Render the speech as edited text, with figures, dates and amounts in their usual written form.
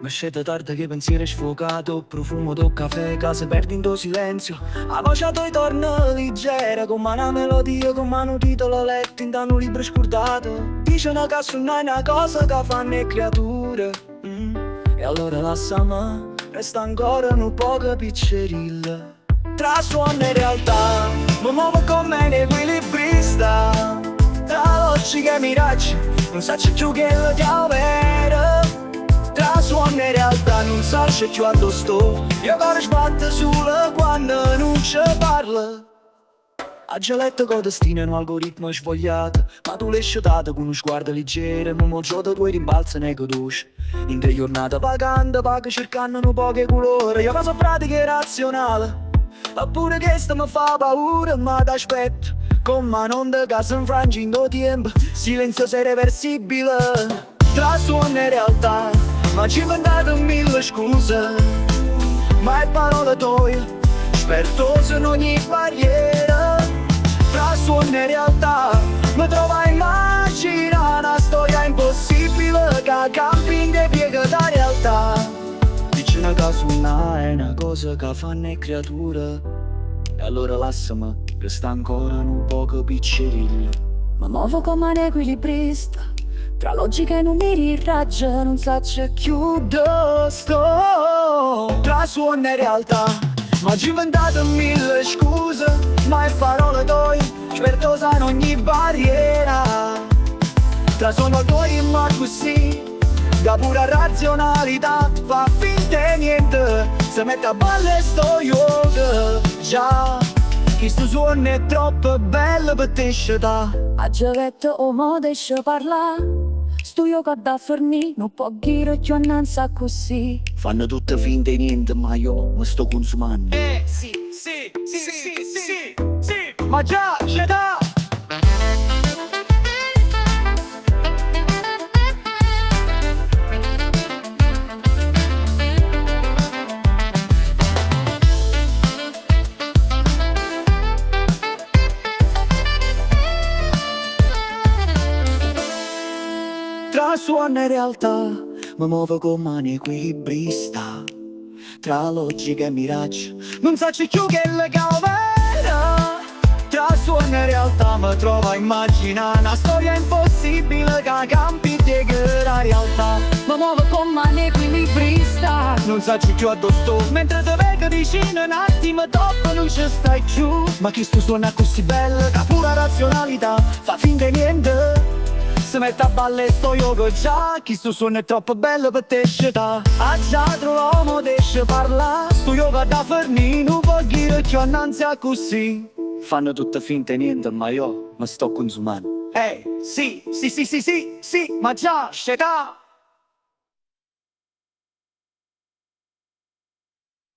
Ma scende tardi che pensiero è sfocato, profumo del caffè che si perde in silenzio. La voce tu torna leggera, come una melodia, come un titolo letto in un libro scordato. Dicono che non è una cosa che fanno le creature. E allora lasciami, resta ancora un poco piccerilla. Tra suono e realtà, mi muovo come un equilibrista. Tra logica e miraggi, non so più che lo chiavere. Tra suono e realtà, non so più quando sto. Io cuore sbatte solo quando non ci parla. Oggi ho letto che destino è un algoritmo svogliato, ma tu l'hai sciutato con uno sguardo leggero. Ma il giorno tuoi rimbalzi nei conosci. In tre giornate vagando, paga cercando un po' che colore. Io faccio pratica e razionale, oppure questo mi fa paura, ma t'aspetto come un'onda che si infrange in do tempo, silenzio se irreversibile. Tra suono e realtà, ma ci ho inventato mille scuse, ma è parola tua, spertoso in ogni barriera. Tra suono e realtà, mi trovo a immaginare una storia impossibile che cambi in dei pieghi da realtà. Dice una cosa è una cosa che fanno le creature. E allora lasciami, resta ancora un poco piccerilla. Mi muovo come un equilibrista, tra logica e numeri il raggio non so più dove sto. Tra suono e realtà, ma ci ho inventato mille scuse, ma è parole tue, spertosa in ogni barriera. Tra suono tuoi ma così, da pura razionalità, fa finta e niente, se mette a balle sto yoga. Già, questo suono è troppo bello per te scegliere. A giovetto o mo deixa parlare, sto yoga da fornì, non può dire più annanzi così. Fanno tutte finta e niente, ma io mi sto consumando. Sì, Ma già, c'è da! Tra suono e realtà, mi muovo come un equilibrista. Tra logica e miraggio, non so più che le calvera. Tra suono e realtà, mi trovo a immaginare una storia impossibile che cambi di la realtà. Mi muovo come un equilibrista, Non so più a dove sto, mentre te vedo vicino un attimo dopo non ci stai più. Ma chi sto suona così bello, che pura razionalità, fa finta di niente, se mette a balle sto yoga. Già, chi sto suono è troppo bello per te scegliere. A già l'uomo deixa parlare, sto yoga da fornì, non può dire più annanzi a così. Fanno tutta finta e niente, ma io mi sto consumando. Sì, ma già, scegliere.